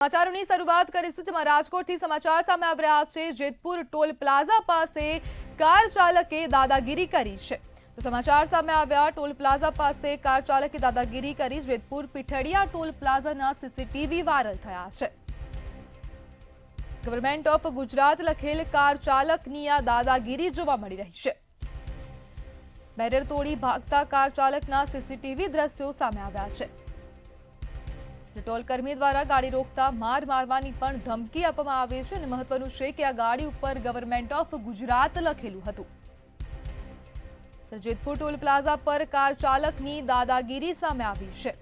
સમાચારોની શરૂઆત કરીશું જેમાં રાજકોટથી સમાચાર સામે આવી રહ્યા છે। જેતપુર ટોલ પ્લાઝા પાસે કાર ચાલકે દાદાગીરી કરી છે। તો સમાચાર સામે આવ્યા ટોલ પ્લાઝા પાસે કાર ચાલકે દાદાગીરી કરી। જેતપુર પીઠડિયા ટોલ પ્લાઝાના સીસીટીવી વાયરલ થયા છે। ગવર્મેન્ટ ઓફ ગુજરાત લખેલ કાર ચાલકની આ દાદાગીરી જોવા મળી રહી છે। બેરિયર તોડી ભાગતા કાર ચાલકના સીસીટીવી દ્રશ્યો સામે આવ્યા છે। टोल कर्मी द्वारा गाड़ी रोकता मार मारवानी पण धमकी आपवामां आवी छे। अने महत्वनुं छे के आ गाड़ी उपर गवर्नमेंट ऑफ गुजरात लखेलुं हतुं। जेतपुर टोल प्लाजा पर कार चालकनी दादागीरी सामे आवी छे।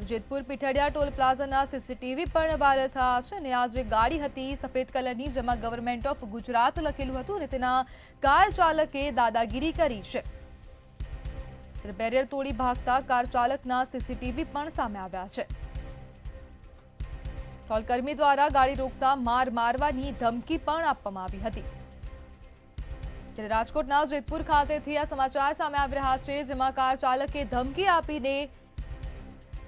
जेतपुर पीठडिया टोल प्लाजाना सीसीटीवी पण वायरल थया छे। अने आ जे गाड़ी हती सफेद कलरनी जेमां गवर्नमेंट ऑफ गुजरात लखेलुं हतुं अने तेना कार चालके दादागीरी करी छे। बेरियर तोड़ी भागता कार चालकना सीसीटीवी पण सामे आव्या छे। टोल कर्मी द्वारा गाड़ी रोकता मार मारवानी धमकी पण आपवामां आवी हती। त्यारे राजकोटना जेतपुर खातेथी आ समाचार सामे आवी रह्या छे, जेमां कार चालके धमकी आपीने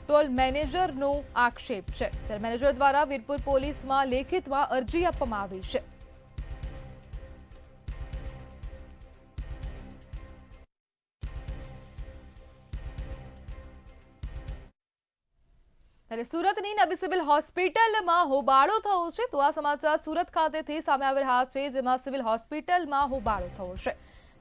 टोल मेनेजरनो आक्षेप छे। त्यारे मेनेजर द्वारा वीरपुर पोलीसमां लेखितमां अरजी आपवामां आवी छे। सूरतनी नवी सिविल होस्पिटलमां होबाळो थयो छे। तो आ समाचार सूरत खातेथी सामे आवी रह्या छे, जेमां सिविल होस्पिटलमां होबाळो थयो छे।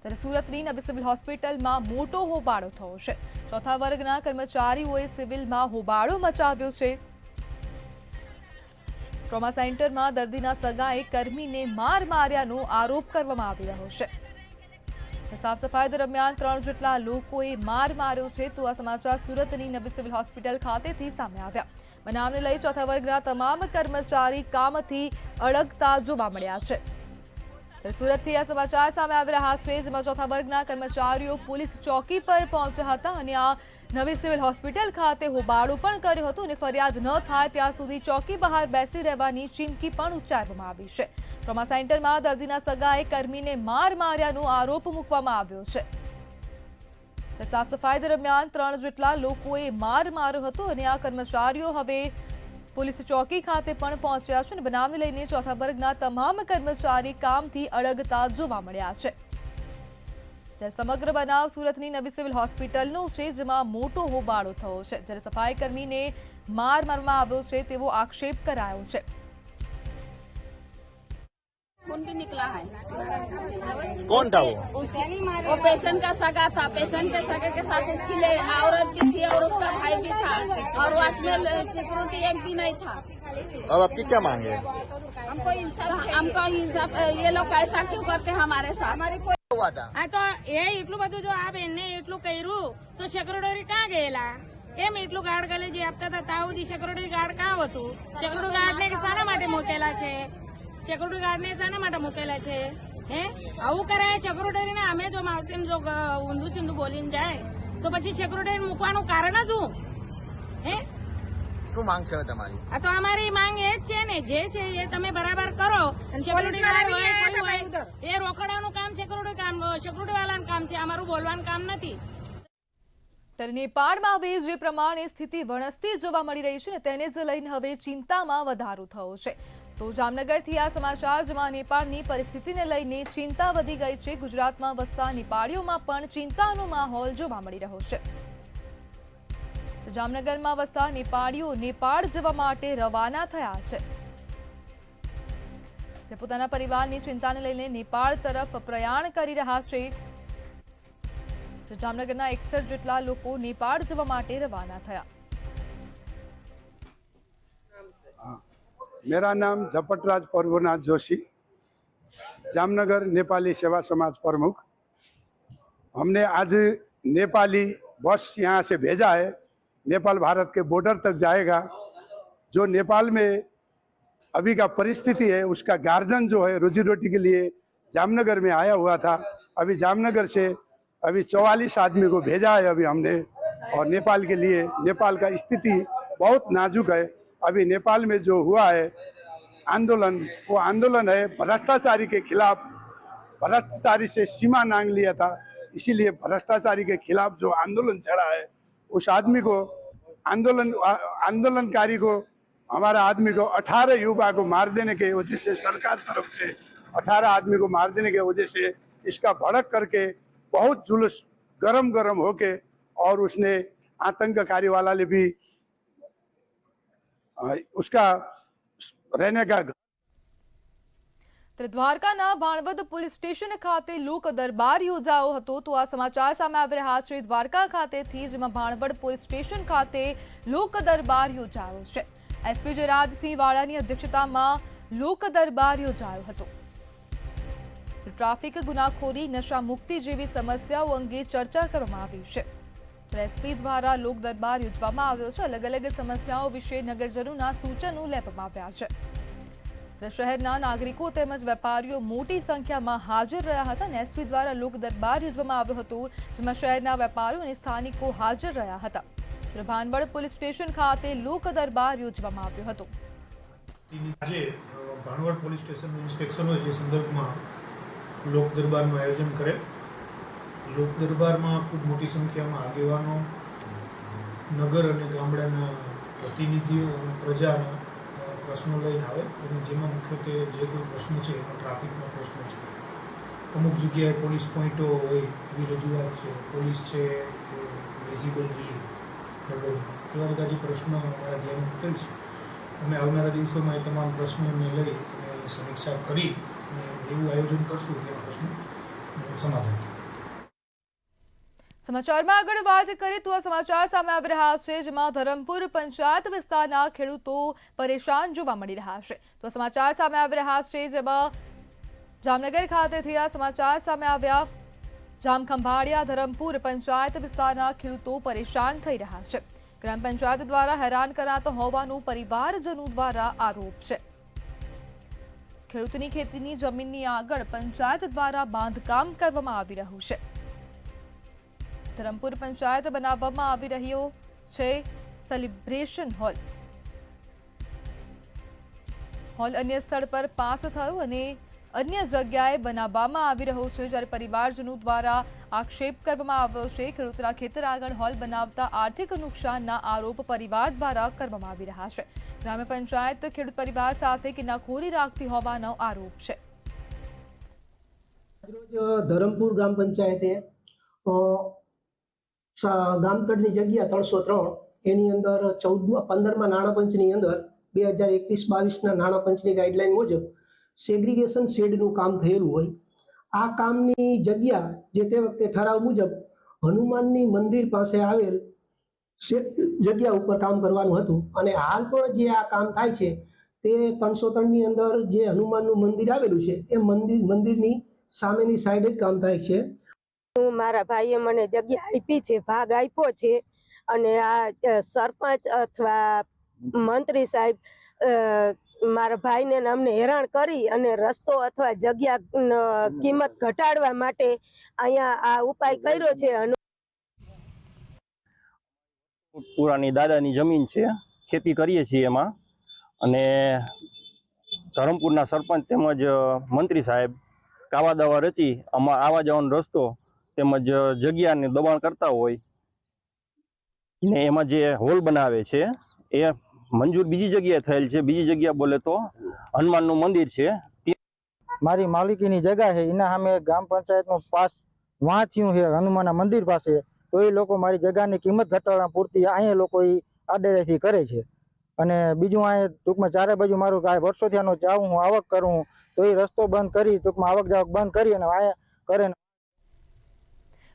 त्यारे सूरतनी नवी सिविल होस्पिटलमां मोटो होबाळो थयो छे। चौथा वर्गना कर्मचारीओए सिविलमां होबाळो मचाव्यो छे। ट्रोमा सेंटरमां दर्दीना सगाए कर्मीने मार मार्यानो आरोप करवामां आवी रह्यो छे। साफ सफाई दरमियान 3 જેટલા લોકોએ માર માર્યો છે। તો આ સમાચાર સુરતની નવી સિવિલ હોસ્પિટલ ખાતેથી સામે આવ્યા। બનાવને લઈ ચોથા વર્ગના તમામ કર્મચારી કામથી અળગતા જોવા મળ્યા છે। સુરતથી આ સમાચાર સામે આવી રહ્યા છે, જેમાં ચોથા વર્ગના કર્મચારીઓ પોલીસ ચોકી પર પહોંચ્યા હતા અને આ નવી સિવિલ હોસ્પિટલ ખાતે હોબાળો પણ કર્યો હતો અને ફરિયાદ ન થાય ત્યાં સુધી ચौकी બહાર બેસી રહેવાની ચીમકી પણ ઉચ્ચારવામાં આવી છે। ટ્રોમા સેન્ટરમાં દર્દીના સગાએ કર્મીને માર માર્યાનો આરોપ મૂકવામાં આવ્યો છે। સાફ સફાઈ દરમિયાન 3 જેટલા લોકોએ માર માર્યો હતો અને આ કર્મચારીઓ હવે પોલીસ ચોકી ખાતે પણ પહોંચ્યા છે અને બનાવને લઈને ચોથા વર્ગના તમામ કર્મચારી કામથી અળગતા જોવા મળ્યા છે। समग्र बनाव सूरतनी नवी सिविल होस्पिटलनो छे, जेमां मोटो होबाळो थयो छे। त्यारे सफाई कर्मीने मार मारवामां आव्यो छे तेवो आक्षेप करायो छे। खून भी निकला है। कौन था वो पेशेंट का सगा था। पेशेंट के सगे के साथ उसकी औरत भी थी और उसका भाई भी था और वॉचमैन सिक्योरिटी एक भी नहीं था। अब आपकी क्या मांग है? हमको इंसाफ ये लोग ऐसा क्यों करते हैं हमारे साथ? हमारी हुआ था तो ये એટલું બધું જો આ બેનને એટલું કર્યું તો સેક્રેટરી ક્યાં ગયેલા? કેમ એટલું ગાર્ડ ગલે જે આપતા હતા ત્યાં સુધી સેક્રેટરી ગાર્ડ ક્યાં હતું? સેક્રેટરી ગાર્ડને શાના માટે મૂકેલા છે? સેક્રેટરી ગાર્ડને શાના માટે મૂકેલા છે? હે આવું કરાય સેક્રેટરીને? અમે જો માસીમ જો ઊંધું ચીંધું બોલીને જાય તો પછી સેક્રેટરી મૂકવાનું કારણ જ હું હે શું માંગ છે તમારી? આ તો અમારી માંગ એ જ છે ને, જે છે એ તમે બરાબર કરો। એ રોકડાનું કામ સેક્યુરિટી વાળાનું કામ છે, અમારું બોલવાનું કામ નથી। ત્યારે નેપાળમાં હવે જે પ્રમાણે સ્થિતિ વણસતી જોવા મળી રહી છે ને તેને જ લઈને હવે ચિંતામાં વધારો થયો છે। તો જામનગરથી આ સમાચાર, જેમાં નેપાળની પરિસ્થિતિને લઈને ચિંતા વધી ગઈ છે। ગુજરાતમાં વસતા નેપાળીઓમાં પણ ચિંતાનો માહોલ જોવા મળી રહ્યો છે। જામનગરમાં વસતા નેપાળીઓ નેપાળ જવા માટે રવાના થયા છે। પોતાના પરિવારની ચિંતાને લઈને નેપાળ તરફ પ્રયાણ કરી રહ્યા છે। જામનગરના 61 જેટલા લોકો નેપાળ જવા માટે રવાના થયા। मेरा नाम झपटराज प्रभुनाथ जोशी, जामनगर नेपाली सेवा समाज प्रमुख। हमने आज नेपाली बस यहाँ से भेजा है। नेपाल भारत के बॉर्डर तक जाएगा। जो नेपाल में अभी का परिस्थिति है उसका गार्जियन जो है रोजी रोटी के लिए जामनगर में आया हुआ था। अभी जामनगर से अभी 44 आदमी को भेजा है अभी हमने। और नेपाल के लिए नेपाल का स्थिति बहुत नाजुक है। अभी नेपाल में जो हुआ है आंदोलन, वो आंदोलन है भ्रष्टाचारी के खिलाफ। भ्रष्टाचारी से सीमा नांग लिया था, इसीलिए भ्रष्टाचारी के खिलाफ जो आंदोलन चढ़ा है उस आदमी को आंदोलनकारी को हमारा आदमी को 18 युवा को मार देने की वजह से सरकार तरफ से 18 आदमी को मार देने की वजह से इसका भड़क करके बहुत जुलूस गरम होके और उसने आतंककारी वाला ने भी उसका रहने का દ્વારકાના ભાણવડ પોલીસ સ્ટેશન ખાતે લોક દરબાર યોજાયો હતો તો આ સમાચાર સામે આવી રહ્યા છે દ્વારકા ખાતેથી, જેમાં ભાણવડ પોલીસ સ્ટેશન ખાતે લોક દરબાર યોજાયો છે। એસપી જયરાજસિંહ વાળાની અધ્યક્ષતામાં લોક દરબાર યોજાયો હતો। ટ્રાફિક ગુનાખોરી, નશા મુક્તિ જેવી સમસ્યાઓ અંગે ચર્ચા કરવામાં આવી છે। એસપી દ્વારા લોક દરબાર યોજવામાં આવ્યો છે। અલગ અલગ સમસ્યાઓ વિશે નગરજનોના સૂચનો લેવામાં આવ્યા છે। શહેરના નાગરિકો તેમજ વેપારીઓ મોટી સંખ્યામાં હાજર રહ્યા હતા અને એસપી દ્વારા લોક દરબાર યોજવામાં આવ્યો હતો, જેમાં શહેરના વેપારીઓ અને સ્થાનિકો હાજર રહ્યા હતા। ભાણવડ પોલીસ સ્ટેશન ખાતે લોક દરબાર યોજવામાં આવ્યો હતો। આજે ભાણવડ પોલીસ સ્ટેશનનું ઇન્સ્પેક્શન હોય જે સંદર્ભમાં લોક દરબારનું આયોજન કરે। લોક દરબારમાં ખૂબ મોટી સંખ્યામાં આગેવાનો, નગર અને ગામડાના પ્રતિનિધિઓ અને પ્રજાના પ્રશ્નો લઈને આવે અને જેમાં મુખ્યત્વે જે કોઈ પ્રશ્ન છે એમાં ટ્રાફિકનો પ્રશ્ન છે। અમુક જગ્યાએ પોલીસ પોઈન્ટો હોય એવી રજૂઆત છે, પોલીસ છે એ વિઝિબલ રહી નગરમાં, એવા બધા જે પ્રશ્નો અમારા ધ્યાને મૂકેલ છે। અમે આવનારા દિવસોમાં એ તમામ પ્રશ્નોને લઈ અને સમીક્ષા કરી અને એવું આયોજન કરશું કે આ પ્રશ્નનું સમાધાન થાય। સમાચારમાં આગળ વાત કરીએ તો આ સમાચાર સામે આવી રહ્યા છે, જેમાં ધરમપુર પંચાયત વિસ્તારના ખેડૂતો પરેશાન જોવા મળી રહ્યા છે। તો આ સમાચાર સામે આવી રહ્યા છે, જેમાં જામનગર ખાતેથી આ સમાચાર સામે આવ્યા। જામખંભાળિયા ધરમપુર પંચાયત વિસ્તારના ખેડૂતો પરેશાન થઈ રહ્યા છે। ગ્રામ પંચાયત દ્વારા હેરાન કરાતા હોવાનું પરિવારજનો દ્વારા આરોપ છે। ખેડૂતની ખેતીની જમીનની આગળ પંચાયત દ્વારા બાંધકામ કરવામાં આવી રહ્યું છે। ધરમપુર પંચાયત બનાવવામાં આવી રહ્યો છે સેલિબ્રેશન હોલ અન્ય સ્થળ પર પાસ થયો અને અન્ય જગ્યાએ બનાવવામાં આવી રહ્યો છે, જ્યારે પરિવારજનો દ્વારા આક્ષેપ કરવામાં આવ્યો છે। ખેડૂતના ખેતર આગળ હોલ બનાવતા આર્થિક નુકસાનના આરોપ પરિવાર દ્વારા કરવામાં આવી રહ્યા છે। ગ્રામ્ય પંચાયત ખેડૂત પરિવાર સાથે કિનાખોરી રાખતી હોવાનો આરોપ છે। ધરમપુર ગ્રામ પંચાયતે ગામતળની જગ્યા 303 એની અંદર 15મા નાણાં પંચની અંદર 2021-22ના નાણાં પંચની ગાઈડલાઈન મુજબ સેગ્રીગેશન શેડનું કામ થયેલું હોય। આ કામની જગ્યા જે તે વખતે ઠરાવ મુજબ હનુમાનની મંદિર પાસે આવેલ જગ્યા ઉપર કામ કરવાનું હતું અને હાલ પણ જે આ કામ થાય છે તે 303ની અંદર જે હનુમાનનું મંદિર આવેલું છે એ મંદિરની સામેની સાઈડે જ કામ થાય છે। મારા ભાઈએ મને જગ્યા આપી છે, ભાગ આપ્યો છે અને આ સરપંચ અથવા મંત્રી સાહેબ મારા ભાઈને અમને હેરાન કરી અને રસ્તો અથવા જગ્યા કિંમત ઘટાડવા માટે અહીંયા આ ઉપાય કર્યો છે। પુરાની દાદાની જમીન છે, ખેતી કરીએ છીએ એમાં અને ધરમપુરના સરપંચ તેમજ મંત્રી સાહેબ કાવા દાવા રચી આવા જવાનો રસ્તો તેમજ જગ્યાને દબાણ કરતા હોય ને એમાં જે હોલ બનાવે છે એ મંજૂર બીજી જગ્યાએ થયેલ છે। બીજી જગ્યા બોલે તો હનુમાનનું મંદિર છે, મારી માલિકીની જગ્યા છે, એના સામે ગ્રામ પંચાયતનો પાસ વાં થયું છે હનુમાનના મંદિર પાસે, તો એ લોકો મારી જગ્યાની કિંમત ઘટાડવા પૂરતી અહીંયા લોકો એ આડેથી કરે છે। અને બીજું અહીંયા ટૂંકમાં ચારે બાજુ મારું વર્ષોથી આનો જાઉં હું આવક કરું તો એ રસ્તો બંધ કરી ટૂંકમાં આવક જાવક બંધ કરી અને અહીંયા કરે।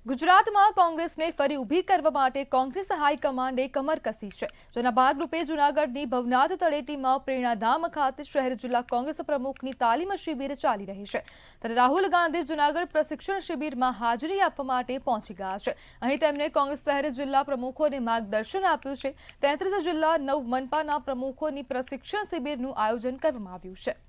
ગુજરાતમાં કોંગ્રેસને ફરી ઊભી કરવા માટે કોંગ્રેસ હાઈકમાન્ડે કમર કસી છે, જેના ભાગરૂપે જૂનાગઢની ભવનાથ તળેટીમાં પ્રેરણાધામ ખાતે શહેર જિલ્લા કોંગ્રેસ પ્રમુખની તાલીમ શિબિર ચાલી રહી છે। ત્યારે રાહુલ ગાંધી જૂનાગઢ પ્રશિક્ષણ શિબિરમાં હાજરી આપવા માટે પહોંચી ગયા છે। અહીં તેમણે કોંગ્રેસ શહેર જિલ્લા પ્રમુખોને માર્ગદર્શન આપ્યું છે। 33 જિલ્લા 9 મનપાના પ્રમુખોની પ્રશિક્ષણ શિબિરનું આયોજન કરવામાં આવ્યું છે।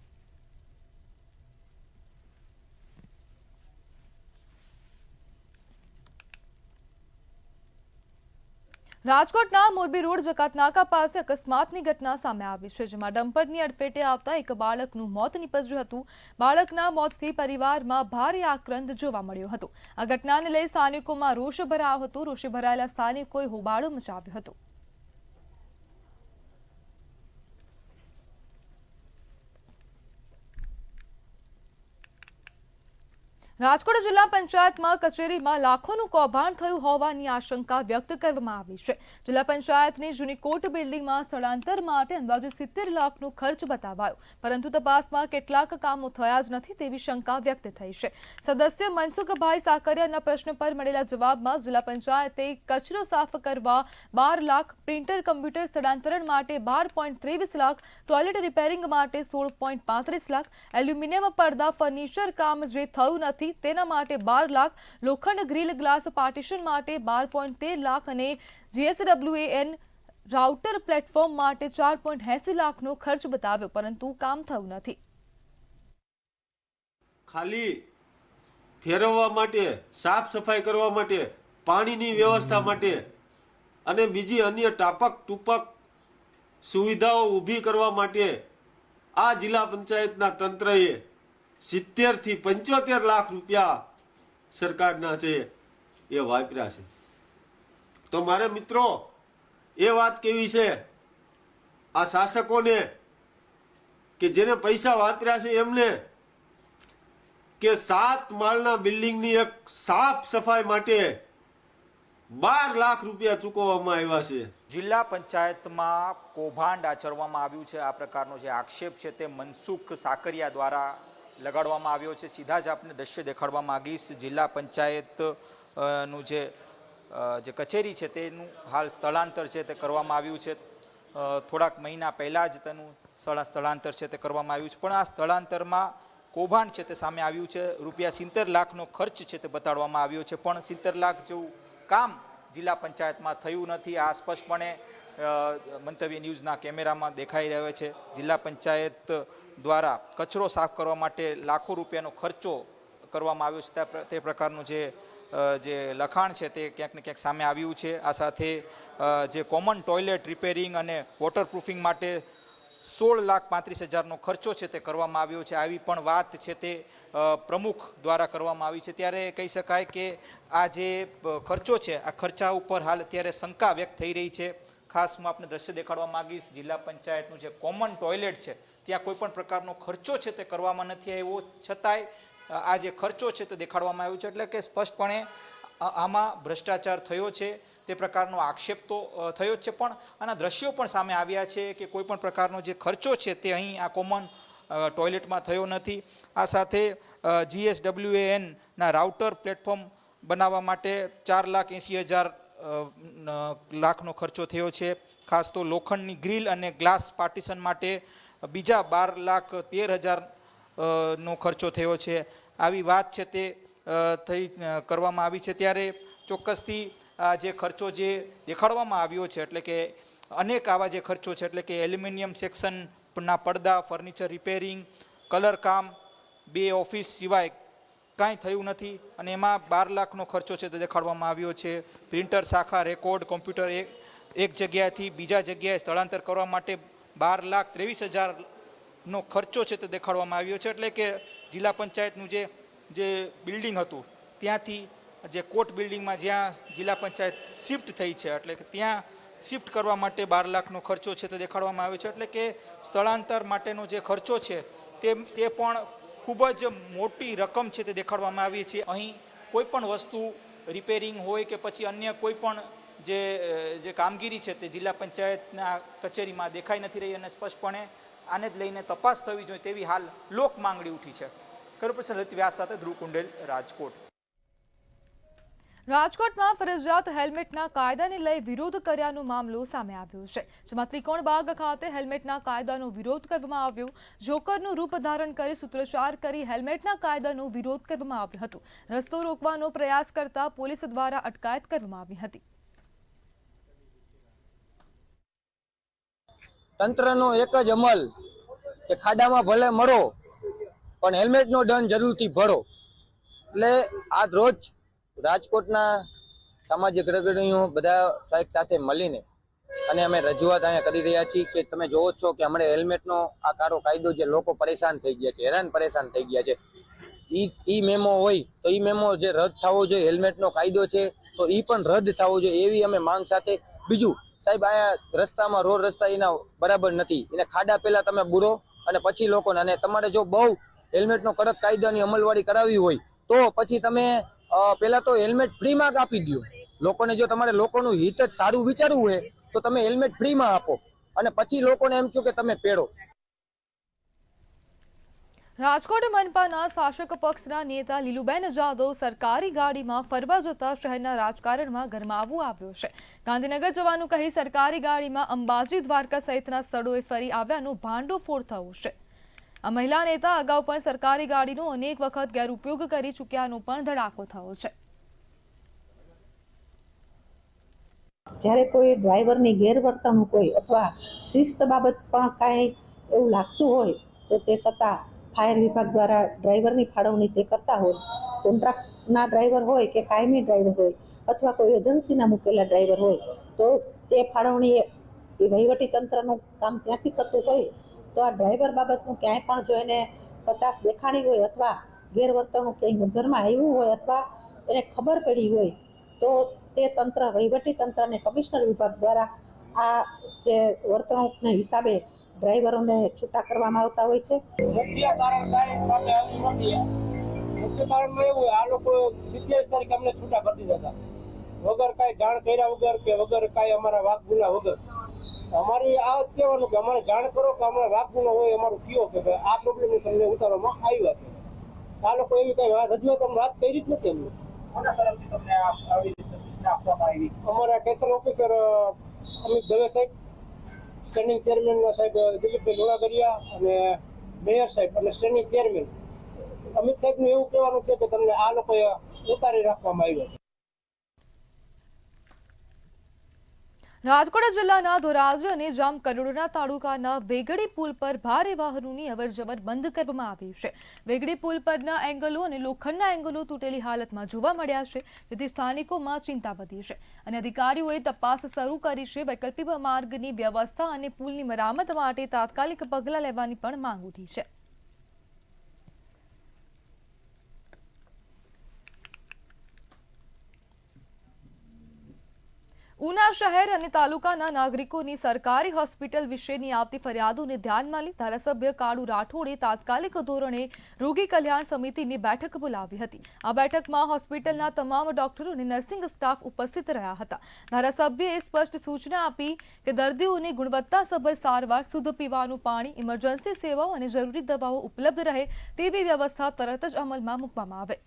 રાજકોટના મોરબી રોડ જકાતનાકા પાસે અકસ્માતની ઘટના સામે આવી છે, જેમાં ડમ્પરની અડફેટે આવતા એક બાળકનું મોત નીપજ્યું હતું। બાળકના મોતથી પરિવારમાં ભારે આક્રંદ જોવા મળ્યો હતો। આ ઘટનાને લઈ સ્થાનિકોમાં રોષ ભરાયો હતો। રોષે ભરાયેલા સ્થાનિકોએ હોબાળો મચાવ્યો હતો। રાજકોટ જિલ્લા પંચાયતમાં કચેરીમાં લાખોનું કૌભાંડ થયું હોવાની આશંકા વ્યક્ત કરવામાં આવી છે. જિલ્લા પંચાયતની જૂની કોર્ટ બિલ્ડિંગમાં સ્થળાંતર માટે અંદાજે 70 લાખનો ખર્ચ બતાવાયો, પરંતુ તપાસમાં કેટલાક કામો થયા જ નથી તેવી શંકા વ્યક્ત થઈ છે. સદસ્ય મનસુખભાઈ સાકરિયાના પ્રશ્ન પર મળેલા જવાબમાં જિલ્લા પંચાયતે કચરો સાફ કરવા 12 લાખ, પ્રિન્ટર કમ્પ્યુટર સ્થળાંતરણ માટે 12.23 લાખ, ટોયલેટ રિપેરિંગ માટે 16.35 લાખ, એલ્યુમિનિયમ પડદા ફર્નિચર કામ જે થયું નથી તેના માટે 12 લાખ, લોખંડ ગ્રીલ ગ્લાસ પાર્ટીશન માટે 12.13 લાખ અને GSWAN રાઉટર પ્લેટફોર્મ માટે 4.80 લાખનો ખર્ચ બતાવ્યો, પરંતુ કામ થયું નથી. ખાલી ફેરવવા માટે, સાફ સફાઈ કરવા માટે, પાણીની વ્યવસ્થા માટે અને બીજી અન્ય ટૂંપક સુવિધાઓ ઊભી કરવા માટે આ જિલ્લા પંચાયતના તંત્રએ 70 થી 75 લાખ રૂપિયા સરકારના છે એ વાપર્યા છે. તો મારે મિત્રો એ વાત કેવી છે આ શાસકોને કે જેને પૈસા વાપર્યા છે એમને કે 7 માળના બિલ્ડિંગની એક સાફ સફાઈ માટે 12 લાખ રૂપિયા ચૂકવવામાં આવ્યા છે. જિલ્લા પંચાયતમાં કૌભાંડ આચરવામાં આવ્યું છે, આ પ્રકારનો જે આક્ષેપ છે તે મનસુખ સાકરિયા દ્વારા લગાડવામાં આવ્યો છે. સીધા જ આપને દ્રશ્ય દેખાડવા માંગીશ. જિલ્લા પંચાયત નું જે કચેરી છે તેનું હાલ સ્થળાંતર છે તે કરવામાં આવ્યું છે. થોડાક મહિના પહેલાં જ તેનું સ્થળાંતર છે તે કરવામાં આવ્યું છે, પણ આ સ્થળાંતરમાં કૌભાંડ છે તે સામે આવ્યું છે. રૂપિયા 70 લાખનો ખર્ચ છે તે બતાડવામાં આવ્યો છે, પણ 70 લાખ જેવું કામ જિલ્લા પંચાયતમાં થયું નથી. આ સ્પષ્ટપણે મંતવ્ય ન્યૂઝના કેમેરામાં દેખાઈ રહ્યો છે. જિલ્લા પંચાયત દ્વારા કચરો સાફ કરવા માટે લાખો રૂપિયાનો ખર્ચો કરવામાં આવ્યો છે, તે પ્રકારનું જે લખાણ છે તે ક્યાંક ને ક્યાંક સામે આવ્યું છે. આ સાથે જે કોમન ટોયલેટ રિપેરિંગ અને વોટરપ્રૂફિંગ માટે 16,35,000નો ખર્ચો છે તે કરવામાં આવ્યો છે. આવી પણ વાત છે તે પ્રમુખ દ્વારા કરવામાં આવી છે. ત્યારે કહી શકાય કે આ જે ખર્ચો છે આ ખર્ચા ઉપર હાલ અત્યારે શંકા વ્યક્ત થઈ રહી છે. ખાસ હું આપને દ્રશ્ય દેખાડવા માંગીશ. જિલ્લા પંચાયતનું જે કોમન ટોયલેટ છે ત્યાં કોઈ પણ પ્રકારનો ખર્ચો છે તે કરવામાં નથી આવ્યો, છતાંય આ જે ખર્ચો છે તે દેખાડવામાં આવ્યો છે. એટલે કે સ્પષ્ટપણે આમાં ભ્રષ્ટાચાર થયો છે તે પ્રકારનો આક્ષેપ તો થયો જ છે, પણ આના દ્રશ્યો પણ સામે આવ્યા છે કે કોઈ પણ પ્રકારનો જે ખર્ચો છે તે અહીં આ કોમન ટોયલેટમાં થયો નથી. આ સાથે GSWANના રાઉટર પ્લેટફોર્મ બનાવવા માટે 4,80,000 લાખનો ખર્ચો થયો છે. ખાસ તો લોખંડની ગ્રીલ અને ગ્લાસ પાર્ટીશન માટે બીજા 12,13,000 નો ખર્ચો થયો છે. આવી વાત છે તે કરવામાં આવી છે. ત્યારે ચોક્કસથી જે ખર્ચો જે દેખાડવામાં આવ્યો છે, એટલે કે અનેક આવા જે ખર્ચો છે, એટલે કે એલ્યુમિનિયમ સેક્શનના પડદા, ફર્નિચર રિપેરિંગ, કલર કામ, 2 ઓફિસ સિવાય કાંઈ થયું નથી, અને એમાં 12 લાખનો ખર્ચો છે તે દેખાડવામાં આવ્યો છે. પ્રિન્ટર, શાખા, રેકોર્ડ, કોમ્પ્યુટર એક જગ્યાએથી બીજા જગ્યાએ સ્થળાંતર કરવા માટે 12,23,000નો ખર્ચો છે તે દેખાડવામાં આવ્યો છે. એટલે કે જિલ્લા પંચાયતનું જે બિલ્ડિંગ હતું ત્યાંથી જે કોર્ટ બિલ્ડિંગમાં જ્યાં જિલ્લા પંચાયત શિફ્ટ થઈ છે, એટલે કે ત્યાં શિફ્ટ કરવા માટે 12 લાખનો ખર્ચો છે તે દેખાડવામાં આવ્યો છે. એટલે કે સ્થળાંતર માટેનો જે ખર્ચો છે તે પણ ખૂબ જ મોટી રકમ છે તે દેખાડવામાં આવી છે. અહીં કોઈ પણ વસ્તુ રિપેરિંગ હોય કે પછી અન્ય કોઈ પણ જે કામગીરી છે તે જિલ્લા પંચાયતના કચેરીમાં દેખાઈ નથી રહી, અને સ્પષ્ટપણે આને જ લઈને તપાસ થવી જોઈએ તેવી હાલ લોક માંગણી ઉઠી છે. કર્મચારી લલિત વ્યાસ સાથે ધ્રુવ કુંડેલ, રાજકોટ. રાજકોટમાં ફરજિયાત હેલ્મેટના કાયદાને લઈ વિરોધ કર્યાનો મામલો સામે આવ્યો છે, જેમાં ત્રિકોણબાગ ખાતે હેલ્મેટના કાયદાનો વિરોધ કરવામાં આવ્યો. જોકરનું રૂપ ધારણ કરી સૂત્રોચ્ચાર કરી હેલ્મેટના કાયદાનો વિરોધ કરવામાં આવ્યો હતો. રસ્તો રોકવાનો પ્રયાસ કરતા પોલીસ દ્વારા અટકાયત કરવામાં આવી હતી. તંત્રનો એક જ અમલ કે ખાડામાં ભલે મરો પણ હેલ્મેટનો દંડ જરૂરથી ભરો. એટલે આજ રોજ રાજકોટના સામાજિક અગ્રણીઓ બધા સાથે મળીને અને અમે રજૂઆત અહીંયા કરી રહ્યા છીએ કે તમે જોવો છો કે હમણાં હેલ્મેટનો આ કાળો કાયદો જે લોકો પરેશાન થઈ ગયા છે, હેરાન પરેશાન થઈ ગયા છે, ઈ મેમો હોય તો ઈ મેમો જે રદ થવો જોઈએ, હેલ્મેટનો કાયદો છે તો ઈ પણ રદ થવો જોઈએ એવી અમે માંગ સાથે. બીજું સાહેબ, આયા રસ્તામાં રોડ રસ્તા એના બરાબર નથી, એને ખાડા પહેલા તમે બુરો અને પછી લોકોને, અને તમારે જો બહુ હેલ્મેટનો કડક કાયદાની અમલવારી કરાવી હોય તો પછી તમે પહેલા તો હેલ્મેટ ફ્રીમાં આપી દો લોકોને. જો તમારે લોકોનું હિત જ સારું વિચારવું હોય તો તમે હેલ્મેટ ફ્રીમાં આપો અને પછી લોકોને એમ કહો કે તમે પહેરો. રાજકોટ મનપાના શાસક પક્ષના નેતા લીલુબેન જાદવ સરકારી ગાડીમાં ફરવા જતા શહેરના રાજકારણમાં ગરમાવો આવ્યો છે. ગાંધીનગર જવાનું કહી સરકારી ગાડીમાં અંબાજી, દ્વારકા સહિતના સ્થળોએ ફરી આવ્યાનો ભાંડોફોડ થયો છે. આ મહિલા નેતા અગાઉ પણ સરકારી ગાડીનો અનેક વખત ગેરઉપયોગ કરી ચૂક્યાનો પણ ધડાકો થયો છે. જ્યારે કોઈ ડ્રાઈવરની ગેરવર્તણૂક હોય અથવા શિસ્ત બાબત પણ કાંઈ એવું લાગતું હોય તો તે છતાં ફાયર વિભાગ દ્વારા ડ્રાઈવરની ફાળવણી તે કરતા હોય. કોન્ટ્રાક્ટના ડ્રાઈવર હોય કે કાયમી ડ્રાઈવર હોય અથવા કોઈ એજન્સીના મૂકેલા ડ્રાઈવર હોય તો તે ફાળવણી એ વહીવટી તંત્રનું કામ ત્યાંથી થતું હોય તો આ ડ્રાઈવર બાબતનું ક્યાંય પણ જો એને કચાશ દેખાણી હોય અથવા ગેરવર્તણૂક ક્યાંય નજરમાં આવ્યું હોય અથવા એને ખબર પડી હોય તો તે તંત્ર, વહીવટી તંત્ર અને કમિશનર વિભાગ દ્વારા આ જે વર્તણૂકના હિસાબે ડ્રાઈવરોને છૂટા કરવામાં આવતા હોય છે. મુખ્ય કારણ કાંઈ સામે આવ્યું નથી. મુખ્ય કારણમાં એવું આ લોકો 27 તારીખે અમને છૂટા કરી દીધા હતા વગર કાંઈ જાણ કર્યા વગર કે વગર કાંઈ અમારા વાક ગુના વગર. અમારી આ જ કહેવાનું કે અમારે જાણ કરો કે અમારા વાક ગુનો હોય અમારું કયો કે આ પ્રોબ્લેમ તમને ઉતારવામાં આવ્યા છે. આ લોકો એવી કઈ રજૂઆત અમને વાત કરી જ નથી. એમને કોના તરફથી તમને આવી રીતે સૂચના આપવામાં આવી? અમારા સ્ટેશન ઓફિસર અમિત દવે સાહેબ, સ્ટેન્ડિંગ ચેરમેન સાહેબ દિલીપભાઈ લુણાગરિયા અને મેયર સાહેબ અને સ્ટેન્ડિંગ ચેરમેન અમિત સાહેબનું એવું કહેવાનું છે કે તમને આ લોકોએ ઉતારી રાખવામાં આવ્યા છે. રાજકોટ જિલ્લાના ધોરાજી અને જામકંડોરણા તાલુકાના વેગડી પુલ પર ભારે વાહનોની અવરજવર બંધ કરવામાં આવી છે. વેગડી પુલ પરના એંગલો અને લોખંડના એંગલો તૂટેલી હાલતમાં જોવા મળ્યા છે, જેથી સ્થાનિકોમાં ચિંતા વધી છે અને અધિકારીઓએ તપાસ શરૂ કરી છે. વૈકલ્પિક માર્ગની વ્યવસ્થા અને પુલની મરામત માટે તાત્કાલિક પગલાં લેવાની પણ માંગ ઉઠી છે. ઉના શહેર અને તાલુકાના નાગરિકોની સરકારી હોસ્પિટલ વિશેની આવતી ફરિયાદોને ધ્યાનમાં લઈ ધારાસભ્ય કાળુ રાઠોડે તાત્કાલિક ધોરણે રોગી કલ્યાણ સમિતિની બેઠક બોલાવી હતી. આ બેઠકમાં હોસ્પિટલના તમામ ડોક્ટરો અને નર્સિંગ સ્ટાફ ઉપસ્થિત રહ્યા હતા. ધારાસભ્યએ સ્પષ્ટ સૂચના આપી કે દર્દીઓને ગુણવત્તાસભર સારવાર, શુદ્ધ પીવાનું પાણી, ઇમરજન્સી સેવાઓ અને જરૂરી દવાઓ ઉપલબ્ધ રહે તેવી વ્યવસ્થા તરત જ અમલમાં મૂકવામાં આવે.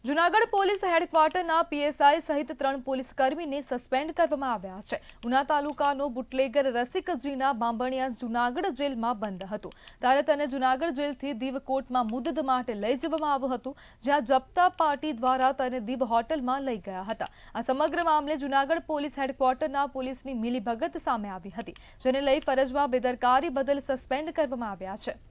જૂનાગઢ પોલીસ હેડક્વાર્ટરના પીએસઆઈ સહિત 3 પોલીસ કર્મીને સસ્પેન્ડ કરવામાં આવ્યા છે. ઉના તાલુકાનો બુટલેગર રસિકજીના બાંભણિયા જૂનાગઢ જેલમાં બંધ હતું, ત્યારે તેને જૂનાગઢ જેલથી દીવ કોર્ટમાં મુદત માટે લઈ જવામાં આવ્યું હતું, જ્યાં જપ્તા પાર્ટી દ્વારા તેને દીવ હોટલમાં લઈ ગયા હતા. આ સમગ્ર મામલે જૂનાગઢ પોલીસ હેડક્વાર્ટરના પોલીસની મિલીભગત સામે આવી હતી, જેને લઈ ફરજમાં બેદરકારી બદલ સસ્પેન્ડ કરવામાં આવ્યા છે.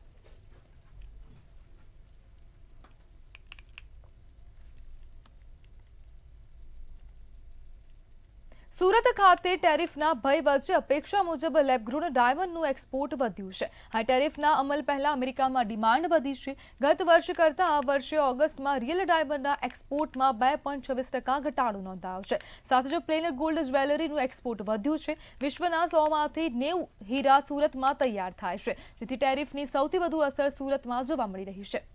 સુરત ખાતે ટેરિફના ભય વચ્ચે અપેક્ષા મુજબ લેબગ્રોન ડાયમંડનું એક્સપોર્ટ વધ્યું છે. આ ટેરિફના અમલ પહેલા અમેરિકામાં ડિમાન્ડ વધી છે. ગત વર્ષ કરતાં આ વર્ષે ઓગસ્ટમાં રિયલ ડાયમંડના એક્સપોર્ટમાં 2.26% ઘટાડો નોંધાયો છે. સાથે જ પ્લેન ગોલ્ડ જ્વેલરીનું એક્સપોર્ટ વધ્યું છે. વિશ્વના 100માંથી 90 હીરા સુરતમાં તૈયાર થાય છે, જેથી ટેરિફની સૌથી વધુ અસર સુરતમાં જોવા મળી રહી છે.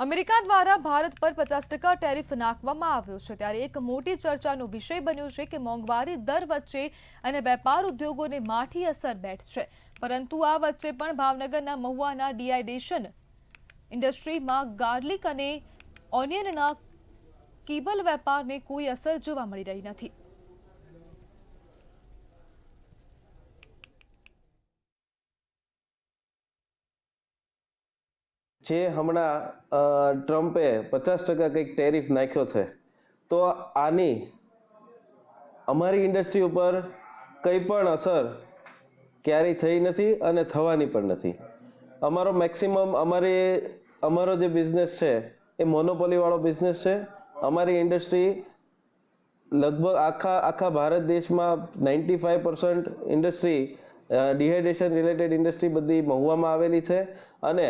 અમેરિકા દ્વારા ભારત પર 50% ટેરિફ નાખવામાં આવ્યો છે, ત્યારે એક મોટી ચર્ચાનો વિષય બન્યો છે કે મોંઘવારી દર વચ્ચે અને વેપાર ઉદ્યોગોને માઠી અસર બેઠશે. પરંતુ આ વચ્ચે પણ ભાવનગરના મહુવાના ડિહાઇડ્રેશન ઇન્ડસ્ટ્રીમાં ગાર્લિક અને ઓનિયનના કેબલ વેપારને કોઈ અસર જોવા મળી રહી નથી. જે હમણાં ટ્રમ્પે 50% કંઈક ટેરિફ નાખ્યો છે, તો આની અમારી ઇન્ડસ્ટ્રી ઉપર કંઈ પણ અસર ક્યારેય થઈ નથી અને થવાની પણ નથી. અમારો મેક્સિમમ અમારો જે બિઝનેસ છે એ મોનોપોલીવાળો બિઝનેસ છે. અમારી ઇન્ડસ્ટ્રી લગભગ આખા ભારત દેશમાં 95% ઇન્ડસ્ટ્રી ડિહાઇડ્રેશન રિલેટેડ ઇન્ડસ્ટ્રી બધી મહુવામાં આવેલી છે અને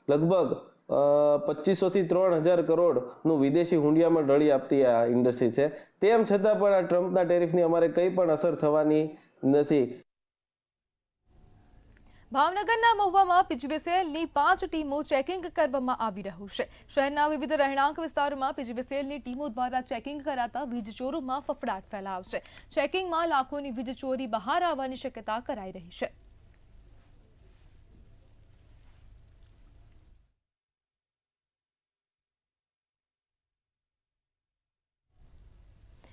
લગભગ 2500 થી 3000 કરોડનું વિદેશી હુંડિયામણ રળી આપતી આ ઇન્ડસ્ટ્રી છે. તેમ છતાં પણ આ ટ્રમ્પના ટેરિફની અમારે કંઈ પણ અસર થવાની નથી. ભાવનગરના મહુવામાં પીજીવીસીએલની 5 ટીમો ચેકિંગ કરવામાં આવી રહ્યું છે. શહેરના વિવિધ રહેણાંક વિસ્તારોમાં પીજીવીસીએલની ટીમો દ્વારા ચેકિંગ કરાતા વીજ ચોરોમાં ફફડાટ ફેલાવશે. ચેકિંગમાં લાખોની વીજ ચોરી બહાર આવવાની શક્યતા કરાઈ રહી છે.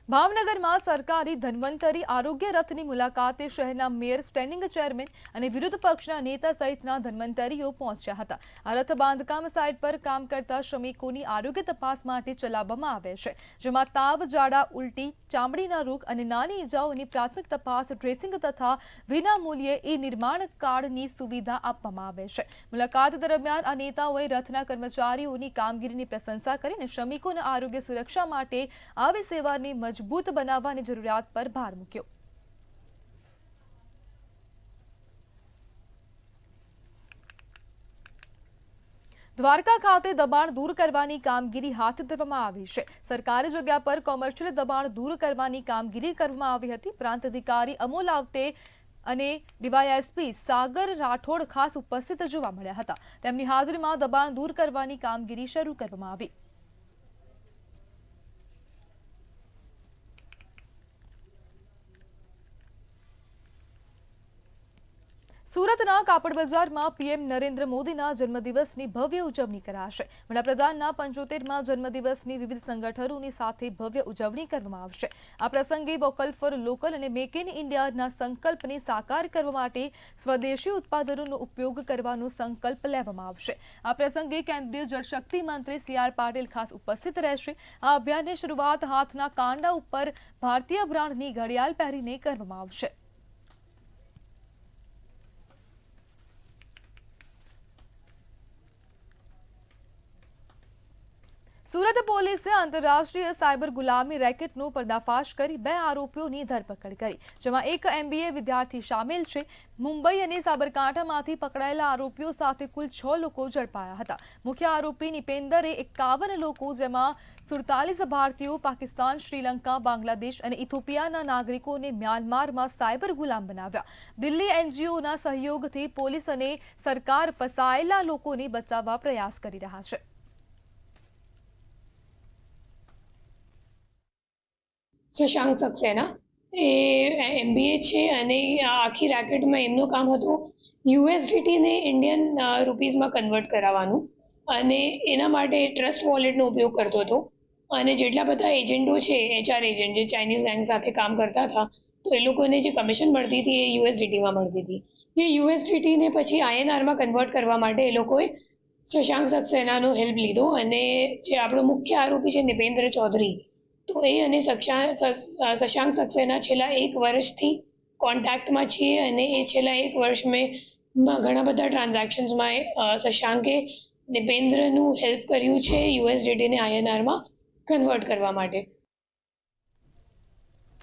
ભાવનગરમાં સરકારી ધન્વંતરી આરોગ્ય રથની મુલાકાતે શહેરના મેયર, સ્ટેન્ડિંગ ચેરમેન અને વિરોધ પક્ષના નેતા સહિતના ધન્વંતરીઓ પહોંચ્યા હતા. આ રથ બાંધકામ સાઇટ પર કામ કરતા શ્રમિકોની આરોગ્ય તપાસ માટે ચલાવવામાં આવે છે, જેમાં તાવ, ઝાડા, ઉલટી, ચામડીના રોગ અને નાની ઇજાઓની પ્રાથમિક તપાસ, ડ્રેસિંગ તથા વિનામૂલ્યે નિર્માણ કાર્ડની સુવિધા આપવામાં આવે છે. મુલાકાત દરમિયાન આ નેતાઓએ રથના કર્મચારીઓની કામગીરીની પ્રશંસા કરીને શ્રમિકોના આરોગ્ય સુરક્ષા માટે આવી સેવાની મજબૂત બનાવવાની જરૂરિયાત પર ભાર મૂક્યો. દ્વારકા ખાતે દબાણ દૂર કરવાની કામગીરી હાથ ધરવામાં આવી છે. સરકારી જગ્યા પર કોમર્શિયલ દબાણ દૂર કરવાની કામગીરી કરવામાં આવી હતી. પ્રાંત અધિકારી અમોલ આવતે અને ડીવાયએસપી સાગર રાઠોડ ખાસ ઉપસ્થિત જોવા મળ્યા હતા. તેમની હાજરીમાં દબાણ દૂર કરવાની કામગીરી શરૂ કરવામાં આવી. સુરતના કાપડ બજારમાં પીએમ નરેન્દ્ર મોદીના જન્મદિવસની ભવ્ય ઉજવણી કરાશે. વડાપ્રધાનના 75મા જન્મદિવસની વિવિધ સંગઠનોની સાથે ભવ્ય ઉજવણી કરવામાં આવશે. આ પ્રસંગે વોકલ ફોર લોકલ અને મેક ઇન ઇન્ડિયાના સંકલ્પને સાકાર કરવા માટે સ્વદેશી ઉત્પાદનોનો ઉપયોગ કરવાનો સંકલ્પ લેવામાં આવશે. આ પ્રસંગે કેન્દ્રીય જળશક્તિ મંત્રી CR પાટીલ ખાસ ઉપસ્થિત રહેશે. આ અભિયાનની શરૂઆત હાથના કાંડા ઉપર ભારતીય બ્રાન્ડની ઘડિયાળ પહેરીને કરવામાં આવશે. સુરત પોલીસે આંતરરાષ્ટ્રીય સાયબર ગુલામી રેકેટનો પર્દાફાશ કરી 2 આરોપીઓની ધરપકડ કરી, જેમાં એક MBA વિદ્યાર્થી શામેલ છે. મુંબઈ અને સાબરકાંઠામાંથી પકડાયેલા આરોપીઓ સાથે કુલ 6 લોકો ઝડપાયા હતા. મુખ્ય આરોપી નિપેન્દરે 51 લોકો, જેમાં 47 ભારતીયો પાકિસ્તાન, શ્રીલંકા, બાંગ્લાદેશ અને ઇથોપિયાના નાગરિકોને મ્યાનમારમાં સાયબર ગુલામ બનાવ્યા. દિલ્હી NGOના સહયોગથી પોલીસ અને સરકાર ફસાયેલા લોકોને બચાવવા પ્રયાસ કરી રહ્યા છે. શશાંક સક્સેના એ MBA છે અને આખી રેકેટમાં એમનું કામ હતું USDT ને ઇન્ડિયન રૂપીઝમાં કન્વર્ટ કરાવવાનું, અને એના માટે ટ્રસ્ટ વોલેટનો ઉપયોગ કરતો હતો. અને જેટલા બધા એજન્ટો છે, HR એજન્ટ જે ચાઇનીઝ ગેંગ સાથે કામ કરતા હતા, તો એ લોકોને જે કમિશન મળતી હતી એ USDTમાં મળતી હતી. એ USDT ને પછી INRમાં કન્વર્ટ કરવા માટે એ લોકોએ શશાંક સક્સેનાનો હેલ્પ લીધો. અને જે આપણો મુખ્ય આરોપી છે નિપેન્દ્ર ચૌધરી, તો એ અને શશાંક સક્સેના છેલ્લા 1 વર્ષથી કોન્ટેક્ટમાં છીએ, અને એ છેલ્લા 1 વર્ષમાં ઘણા બધા ટ્રાન્ઝેક્શન્સમાં શશાંકે નિપેન્દ્રનું હેલ્પ કર્યું છે USDT ને INRમાં કન્વર્ટ કરવા માટે.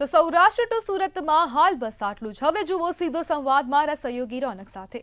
તો સૌરાષ્ટ્ર ટુ સુરતમાં હાલ બસ આટલું જ. હવે જુઓ સીધો સંવાદ મારા સહયોગી રોનક સાથે.